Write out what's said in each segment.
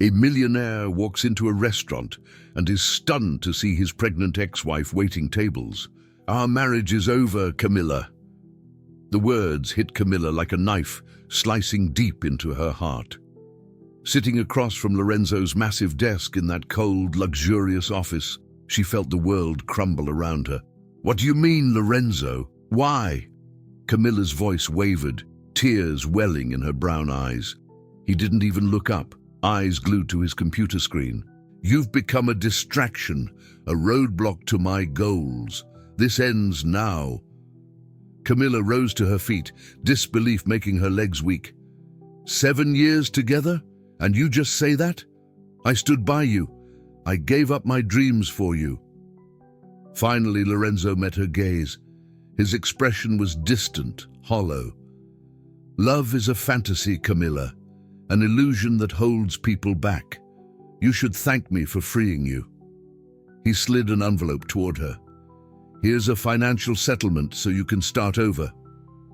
A millionaire walks into a restaurant and is stunned to see his pregnant ex-wife waiting tables. "Our marriage is over, Camilla." The words hit Camilla like a knife, slicing deep into her heart. Sitting across from Lorenzo's massive desk in that cold, luxurious office, she felt the world crumble around her. "What do you mean, Lorenzo? Why?" Camilla's voice wavered, tears welling in her brown eyes. He didn't even look up, eyes glued to his computer screen. "You've become a distraction, a roadblock to my goals. This ends now." Camilla rose to her feet, disbelief making her legs weak. 7 years together? And you just say that? I stood by you. I gave up my dreams for you. Finally, Lorenzo met her gaze. His expression was distant, hollow. "Love is a fantasy, Camilla, an illusion that holds people back. You should thank me for freeing you." He slid an envelope toward her. "Here's a financial settlement so you can start over."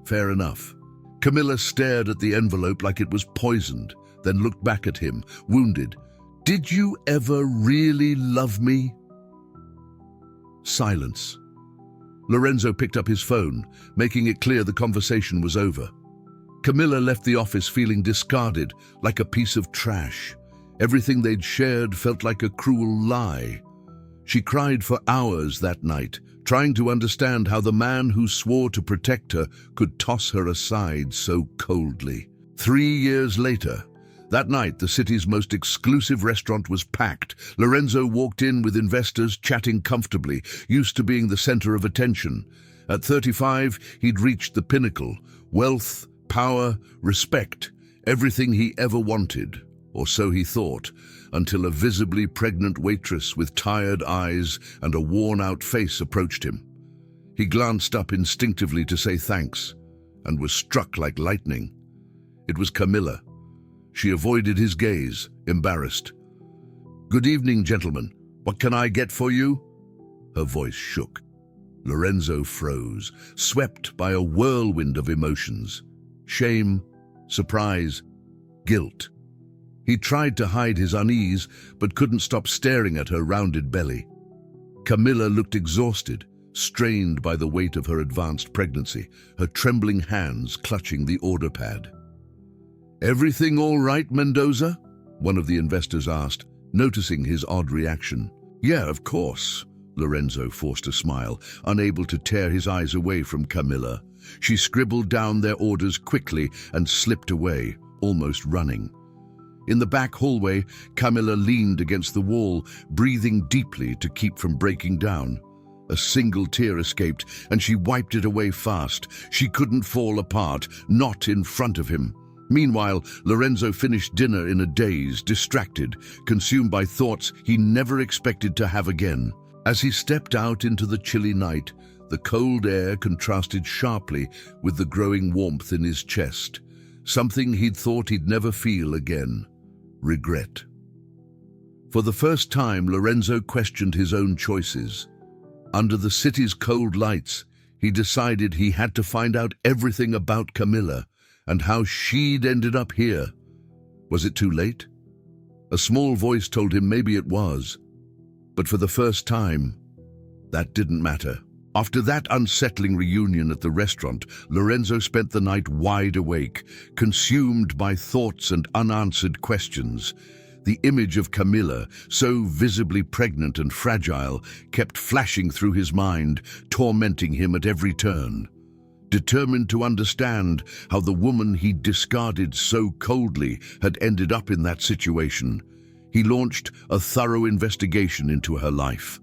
"Fair enough." Camilla stared at the envelope like it was poisoned, then looked back at him, wounded. "Did you ever really love me?" Silence. Lorenzo picked up his phone, making it clear the conversation was over. Camilla left the office feeling discarded, like a piece of trash. Everything they'd shared felt like a cruel lie. She cried for hours that night, trying to understand how the man who swore to protect her could toss her aside so coldly. 3 years later, that night the city's most exclusive restaurant was packed. Lorenzo walked in with investors chatting comfortably, used to being the center of attention. At 35, he'd reached the pinnacle: wealth, power, respect, everything he ever wanted, or so he thought, until a visibly pregnant waitress with tired eyes and a worn-out face approached him. He glanced up instinctively to say thanks, and was struck like lightning. It was Camilla. She avoided his gaze, embarrassed. "Good evening, gentlemen. What can I get for you?" Her voice shook. Lorenzo froze, swept by a whirlwind of emotions. Shame, surprise, guilt. He tried to hide his unease, but couldn't stop staring at her rounded belly. Camilla looked exhausted, strained by the weight of her advanced pregnancy, her trembling hands clutching the order pad. "Everything all right, Mendoza?" one of the investors asked, noticing his odd reaction. "Yeah, of course." Lorenzo forced a smile, unable to tear his eyes away from Camilla. She scribbled down their orders quickly and slipped away, almost running. In the back hallway, Camilla leaned against the wall, breathing deeply to keep from breaking down. A single tear escaped, and she wiped it away fast. She couldn't fall apart, not in front of him. Meanwhile, Lorenzo finished dinner in a daze, distracted, consumed by thoughts he never expected to have again. As he stepped out into the chilly night, the cold air contrasted sharply with the growing warmth in his chest, something he'd thought he'd never feel again: regret. For the first time, Lorenzo questioned his own choices. Under the city's cold lights, he decided he had to find out everything about Camilla and how she'd ended up here. Was it too late? A small voice told him maybe it was. But for the first time, that didn't matter. After that unsettling reunion at the restaurant, Lorenzo spent the night wide awake, consumed by thoughts and unanswered questions. The image of Camilla, so visibly pregnant and fragile, kept flashing through his mind, tormenting him at every turn. Determined to understand how the woman he'd discarded so coldly had ended up in that situation, he launched a thorough investigation into her life.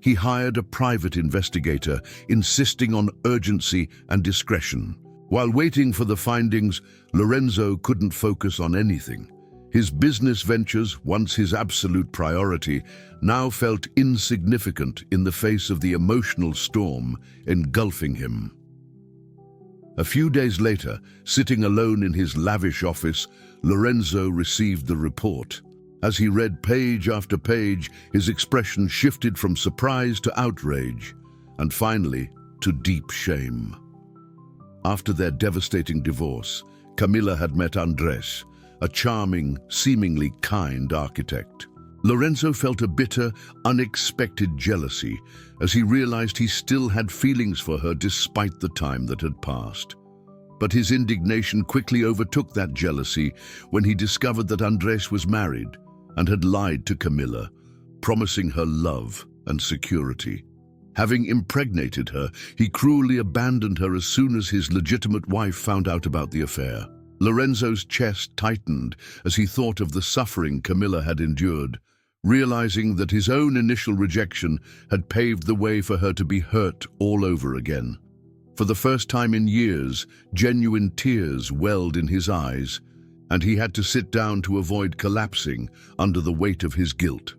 He hired a private investigator, insisting on urgency and discretion. While waiting for the findings, Lorenzo couldn't focus on anything. His business ventures, once his absolute priority, now felt insignificant in the face of the emotional storm engulfing him. A few days later, sitting alone in his lavish office, Lorenzo received the report. As he read page after page, his expression shifted from surprise to outrage, and finally, to deep shame. After their devastating divorce, Camilla had met Andres, a charming, seemingly kind architect. Lorenzo felt a bitter, unexpected jealousy as he realized he still had feelings for her despite the time that had passed. But his indignation quickly overtook that jealousy when he discovered that Andres was married and had lied to Camilla, promising her love and security. Having impregnated her, he cruelly abandoned her as soon as his legitimate wife found out about the affair. Lorenzo's chest tightened as he thought of the suffering Camilla had endured, realizing that his own initial rejection had paved the way for her to be hurt all over again. For the first time in years, genuine tears welled in his eyes, and he had to sit down to avoid collapsing under the weight of his guilt.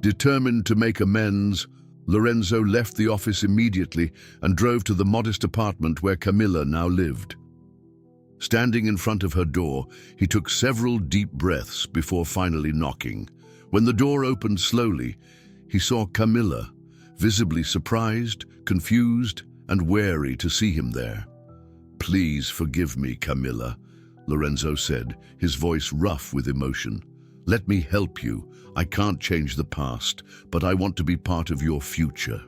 Determined to make amends, Lorenzo left the office immediately and drove to the modest apartment where Camilla now lived. Standing in front of her door, he took several deep breaths before finally knocking. When the door opened slowly, he saw Camilla, visibly surprised, confused, and wary to see him there. "Please forgive me, Camilla," Lorenzo said, his voice rough with emotion. "Let me help you. I can't change the past, but I want to be part of your future."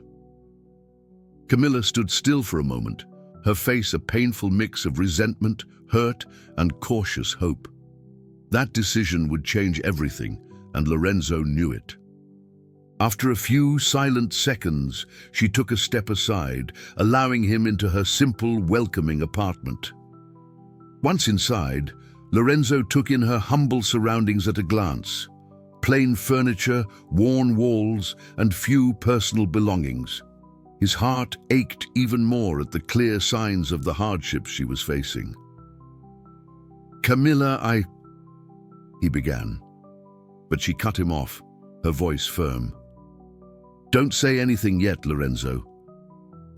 Camilla stood still for a moment, her face a painful mix of resentment, hurt, and cautious hope. That decision would change everything, and Lorenzo knew it. After a few silent seconds, she took a step aside, allowing him into her simple, welcoming apartment. Once inside, Lorenzo took in her humble surroundings at a glance. Plain furniture, worn walls, and few personal belongings. His heart ached even more at the clear signs of the hardships she was facing. "Camilla, he began, but she cut him off, her voice firm. "Don't say anything yet, Lorenzo.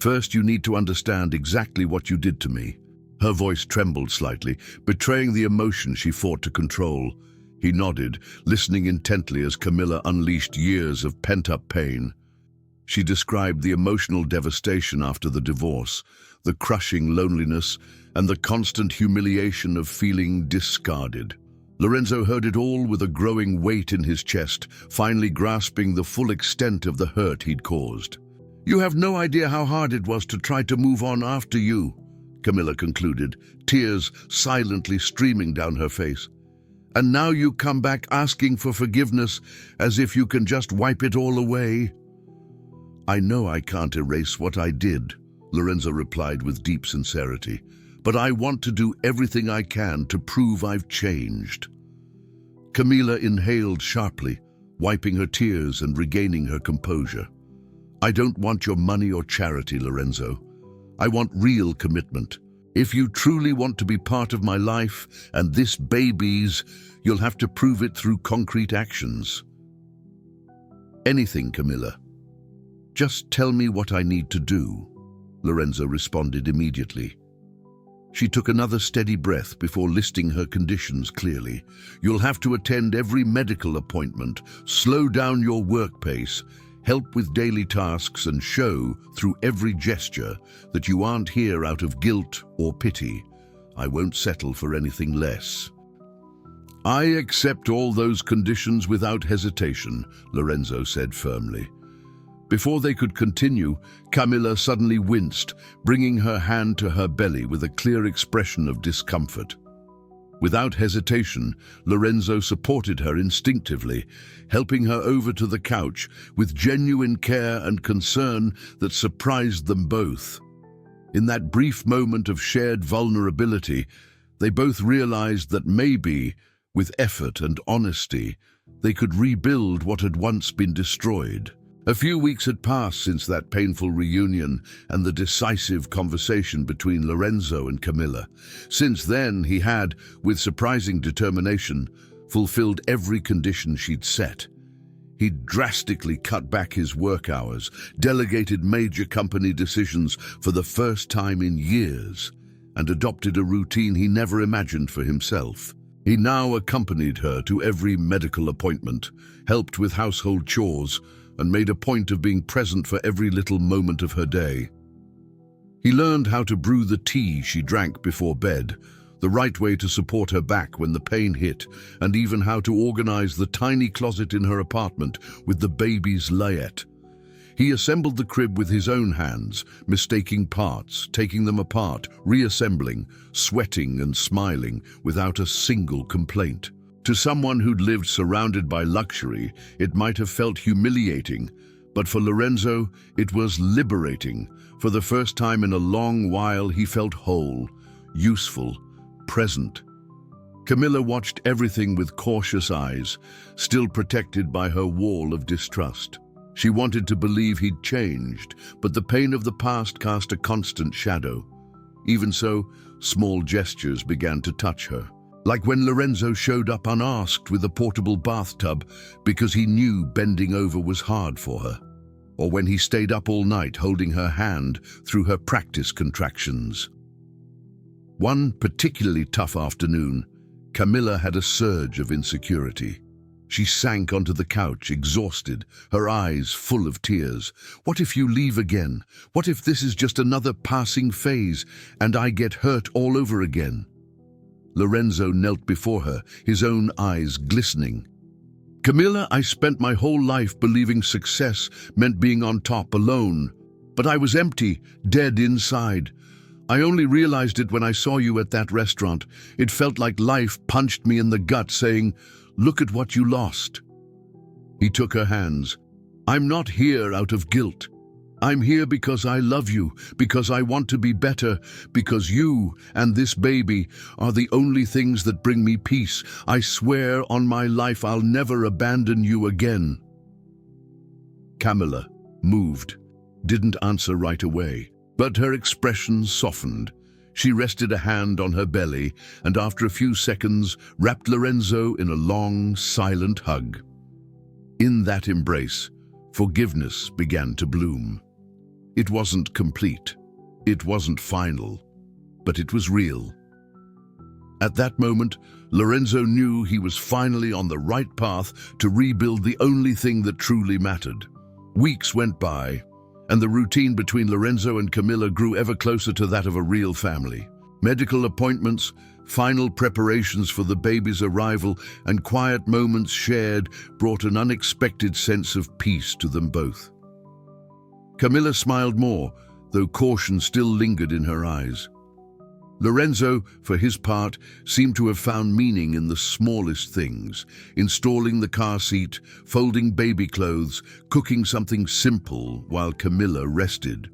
First, you need to understand exactly what you did to me." Her voice trembled slightly, betraying the emotion she fought to control. He nodded, listening intently as Camilla unleashed years of pent-up pain. She described the emotional devastation after the divorce, the crushing loneliness, and the constant humiliation of feeling discarded. Lorenzo heard it all with a growing weight in his chest, finally grasping the full extent of the hurt he'd caused. "You have no idea how hard it was to try to move on after you," Camilla concluded, tears silently streaming down her face. "And now you come back asking for forgiveness as if you can just wipe it all away." "I know I can't erase what I did," Lorenzo replied with deep sincerity, "but I want to do everything I can to prove I've changed." Camilla inhaled sharply, wiping her tears and regaining her composure. "I don't want your money or charity, Lorenzo. I want real commitment. If you truly want to be part of my life and this baby's, you'll have to prove it through concrete actions." "Anything, Camilla. Just tell me what I need to do," Lorenzo responded immediately. She took another steady breath before listing her conditions clearly. "You'll have to attend every medical appointment, slow down your work pace, help with daily tasks, and show, through every gesture, that you aren't here out of guilt or pity. I won't settle for anything less." "I accept all those conditions without hesitation," Lorenzo said firmly. Before they could continue, Camilla suddenly winced, bringing her hand to her belly with a clear expression of discomfort. Without hesitation, Lorenzo supported her instinctively, helping her over to the couch with genuine care and concern that surprised them both. In that brief moment of shared vulnerability, they both realized that maybe, with effort and honesty, they could rebuild what had once been destroyed. A few weeks had passed since that painful reunion and the decisive conversation between Lorenzo and Camilla. Since then, he had, with surprising determination, fulfilled every condition she'd set. He'd drastically cut back his work hours, delegated major company decisions for the first time in years, and adopted a routine he never imagined for himself. He now accompanied her to every medical appointment, helped with household chores, and made a point of being present for every little moment of her day. He learned how to brew the tea she drank before bed, the right way to support her back when the pain hit, and even how to organize the tiny closet in her apartment with the baby's layette. He assembled the crib with his own hands, mistaking parts, taking them apart, reassembling, sweating and smiling without a single complaint. To someone who'd lived surrounded by luxury, it might have felt humiliating, but for Lorenzo, it was liberating. For the first time in a long while, he felt whole, useful, present. Camilla watched everything with cautious eyes, still protected by her wall of distrust. She wanted to believe he'd changed, but the pain of the past cast a constant shadow. Even so, small gestures began to touch her. Like when Lorenzo showed up unasked with a portable bathtub because he knew bending over was hard for her. Or when he stayed up all night holding her hand through her practice contractions. One particularly tough afternoon, Camilla had a surge of insecurity. She sank onto the couch, exhausted, her eyes full of tears. What if you leave again? What if this is just another passing phase and I get hurt all over again? Lorenzo knelt before her, his own eyes glistening. Camilla, I spent my whole life believing success meant being on top alone. But I was empty, dead inside. I only realized it when I saw you at that restaurant. It felt like life punched me in the gut, saying, "Look at what you lost." He took her hands. I'm not here out of guilt. I'm here because I love you, because I want to be better, because you and this baby are the only things that bring me peace. I swear on my life I'll never abandon you again. Camilla, moved, didn't answer right away, but her expression softened. She rested a hand on her belly and after a few seconds wrapped Lorenzo in a long, silent hug. In that embrace, forgiveness began to bloom. It wasn't complete, it wasn't final, but it was real. At that moment, Lorenzo knew he was finally on the right path to rebuild the only thing that truly mattered. Weeks went by, and the routine between Lorenzo and Camilla grew ever closer to that of a real family. Medical appointments, final preparations for the baby's arrival, and quiet moments shared brought an unexpected sense of peace to them both. Camilla smiled more, though caution still lingered in her eyes. Lorenzo, for his part, seemed to have found meaning in the smallest things, installing the car seat, folding baby clothes, cooking something simple while Camilla rested.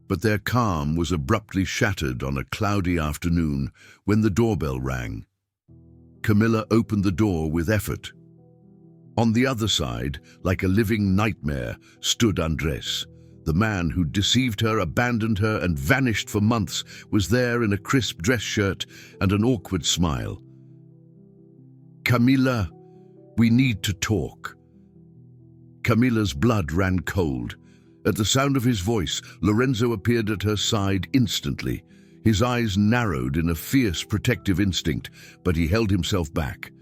But their calm was abruptly shattered on a cloudy afternoon when the doorbell rang. Camilla opened the door with effort. On the other side, like a living nightmare, stood Andres. The man who deceived her, abandoned her, and vanished for months was there in a crisp dress shirt and an awkward smile. Camilla, we need to talk. Camilla's blood ran cold. At the sound of his voice, Lorenzo appeared at her side instantly. His eyes narrowed in a fierce protective instinct, but he held himself back.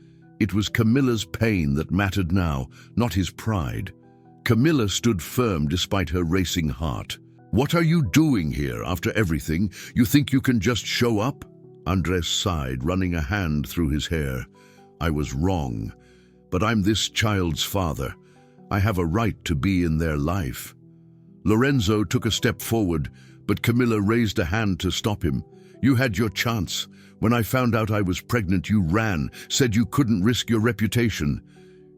It was Camilla's pain that mattered now, not his pride. Camilla stood firm despite her racing heart. What are you doing here after everything? You think you can just show up? Andres sighed, running a hand through his hair. I was wrong, but I'm this child's father. I have a right to be in their life. Lorenzo took a step forward, but Camilla raised a hand to stop him. You had your chance. When I found out I was pregnant, you ran, said you couldn't risk your reputation.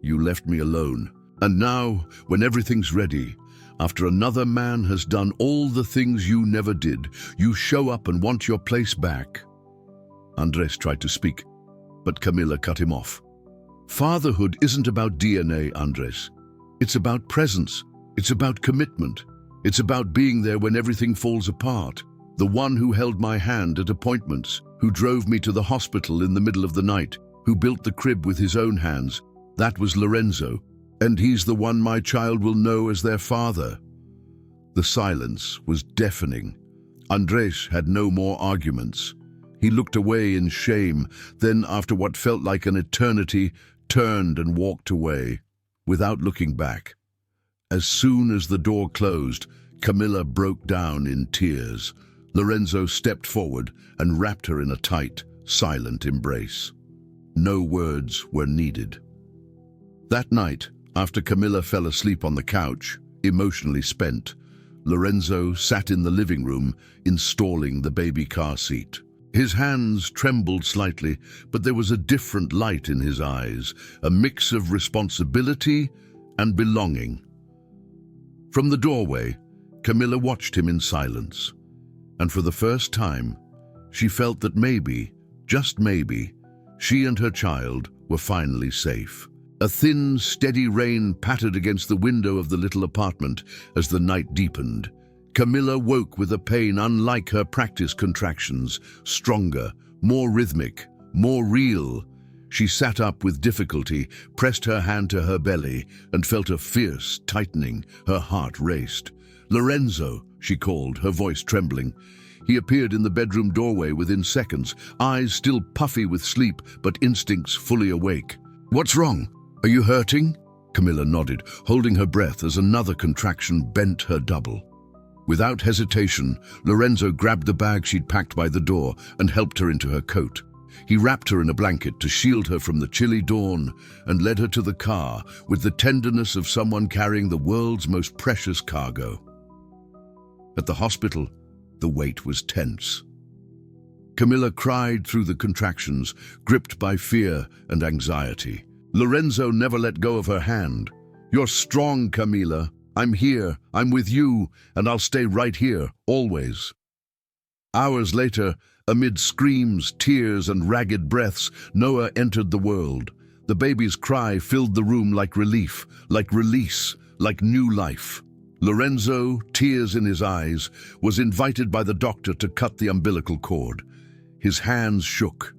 You left me alone. And now, when everything's ready, after another man has done all the things you never did, you show up and want your place back. Andres tried to speak, but Camilla cut him off. Fatherhood isn't about DNA, Andres. It's about presence. It's about commitment. It's about being there when everything falls apart. The one who held my hand at appointments, who drove me to the hospital in the middle of the night, who built the crib with his own hands, that was Lorenzo, and he's the one my child will know as their father. The silence was deafening. Andres had no more arguments. He looked away in shame, then, after what felt like an eternity, turned and walked away, without looking back. As soon as the door closed, Camilla broke down in tears. Lorenzo stepped forward and wrapped her in a tight, silent embrace. No words were needed. That night, after Camilla fell asleep on the couch, emotionally spent, Lorenzo sat in the living room, installing the baby car seat. His hands trembled slightly, but there was a different light in his eyes, a mix of responsibility and belonging. From the doorway, Camilla watched him in silence, and for the first time, she felt that maybe, just maybe, she and her child were finally safe. A thin, steady rain pattered against the window of the little apartment as the night deepened. Camilla woke with a pain unlike her practice contractions, stronger, more rhythmic, more real. She sat up with difficulty, pressed her hand to her belly, and felt a fierce tightening. Her heart raced. "Lorenzo," she called, her voice trembling. He appeared in the bedroom doorway within seconds, eyes still puffy with sleep, but instincts fully awake. "What's wrong? Are you hurting?" Camilla nodded, holding her breath as another contraction bent her double. Without hesitation, Lorenzo grabbed the bag she'd packed by the door and helped her into her coat. He wrapped her in a blanket to shield her from the chilly dawn and led her to the car with the tenderness of someone carrying the world's most precious cargo. At the hospital, the wait was tense. Camilla cried through the contractions, gripped by fear and anxiety. Lorenzo never let go of her hand. "You're strong, Camilla. I'm here, I'm with you, and I'll stay right here, always." Hours later, amid screams, tears, and ragged breaths, Noah entered the world. The baby's cry filled the room like relief, like release, like new life. Lorenzo, tears in his eyes, was invited by the doctor to cut the umbilical cord. His hands shook.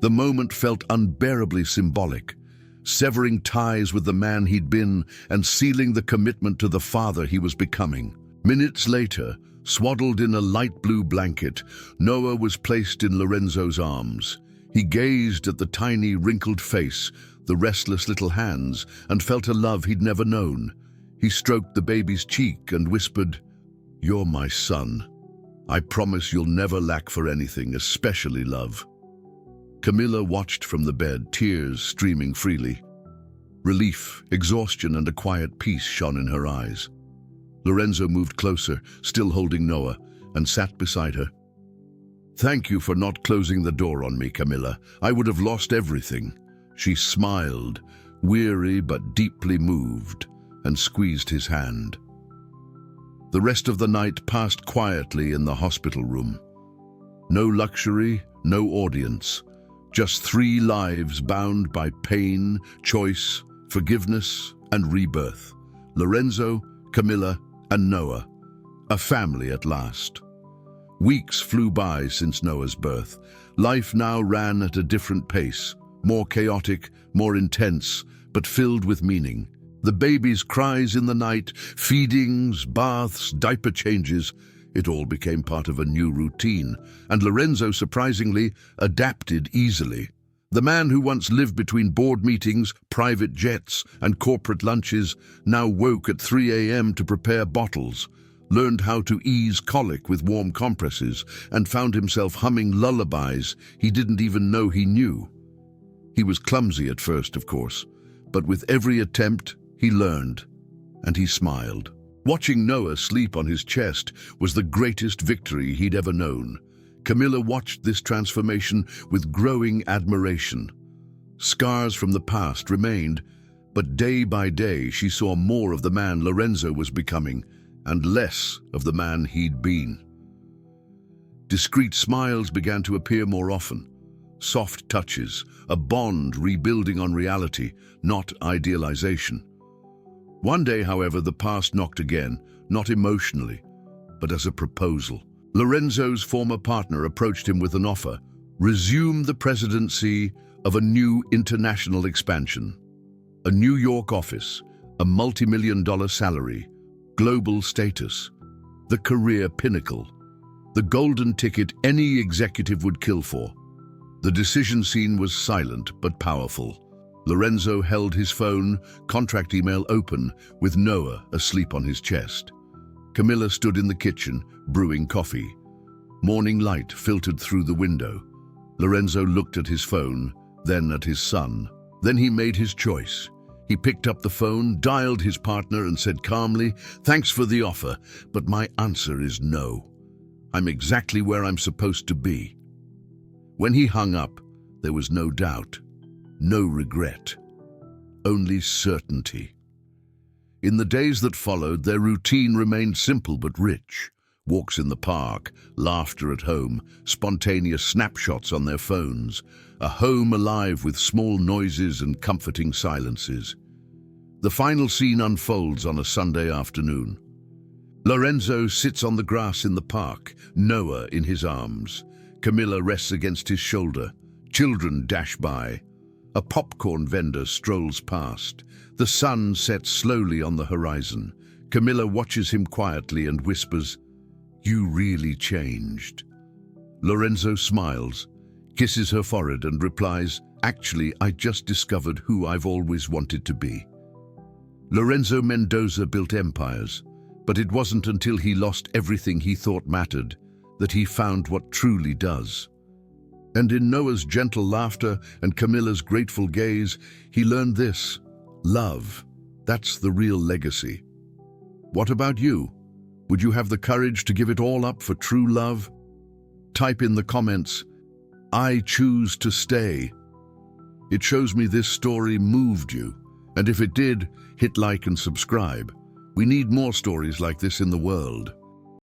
The moment felt unbearably symbolic, severing ties with the man he'd been and sealing the commitment to the father he was becoming. Minutes later, swaddled in a light blue blanket, Noah was placed in Lorenzo's arms. He gazed at the tiny, wrinkled face, the restless little hands, and felt a love he'd never known. He stroked the baby's cheek and whispered, "You're my son. I promise you'll never lack for anything, especially love." Camilla watched from the bed, tears streaming freely. Relief, exhaustion, and a quiet peace shone in her eyes. Lorenzo moved closer, still holding Noah, and sat beside her. "Thank you for not closing the door on me, Camilla. I would have lost everything." She smiled, weary but deeply moved, and squeezed his hand. The rest of the night passed quietly in the hospital room. No luxury, no audience. Just 3 lives bound by pain, choice, forgiveness, and rebirth. Lorenzo, Camilla, and Noah. A family at last. Weeks flew by since Noah's birth. Life now ran at a different pace, more chaotic, more intense, but filled with meaning. The baby's cries in the night, feedings, baths, diaper changes, it all became part of a new routine, and Lorenzo, surprisingly, adapted easily. The man who once lived between board meetings, private jets, and corporate lunches now woke at 3 a.m. to prepare bottles, learned how to ease colic with warm compresses, and found himself humming lullabies he didn't even know he knew. He was clumsy at first, of course, but with every attempt, he learned, and he smiled. Watching Noah sleep on his chest was the greatest victory he'd ever known. Camilla watched this transformation with growing admiration. Scars from the past remained, but day by day she saw more of the man Lorenzo was becoming and less of the man he'd been. Discreet smiles began to appear more often. Soft touches, a bond rebuilding on reality, not idealization. One day, however, the past knocked again, not emotionally, but as a proposal. Lorenzo's former partner approached him with an offer: resume the presidency of a new international expansion. A New York office, a multi-million-dollar salary, global status, the career pinnacle, the golden ticket any executive would kill for. The decision scene was silent but powerful. Lorenzo held his phone, contract email open, with Noah asleep on his chest. Camilla stood in the kitchen, brewing coffee. Morning light filtered through the window. Lorenzo looked at his phone, then at his son. Then he made his choice. He picked up the phone, dialed his partner, and said calmly, "Thanks for the offer, but my answer is no. I'm exactly where I'm supposed to be." When he hung up, there was no doubt, no regret, only certainty. In the days that followed, their routine remained simple but rich. Walks in the park, laughter at home, spontaneous snapshots on their phones, a home alive with small noises and comforting silences. The final scene unfolds on a Sunday afternoon. Lorenzo sits on the grass in the park, Noah in his arms. Camilla rests against his shoulder. Children dash by. A popcorn vendor strolls past. The sun sets slowly on the horizon. Camilla watches him quietly and whispers, "You really changed." Lorenzo smiles, kisses her forehead and replies, "Actually, I just discovered who I've always wanted to be." Lorenzo Mendoza built empires, but it wasn't until he lost everything he thought mattered that he found what truly does. And in Noah's gentle laughter and Camilla's grateful gaze, he learned this: love, that's the real legacy. What about you? Would you have the courage to give it all up for true love? Type in the comments, "I choose to stay." It shows me this story moved you, and if it did, hit like and subscribe. We need more stories like this in the world.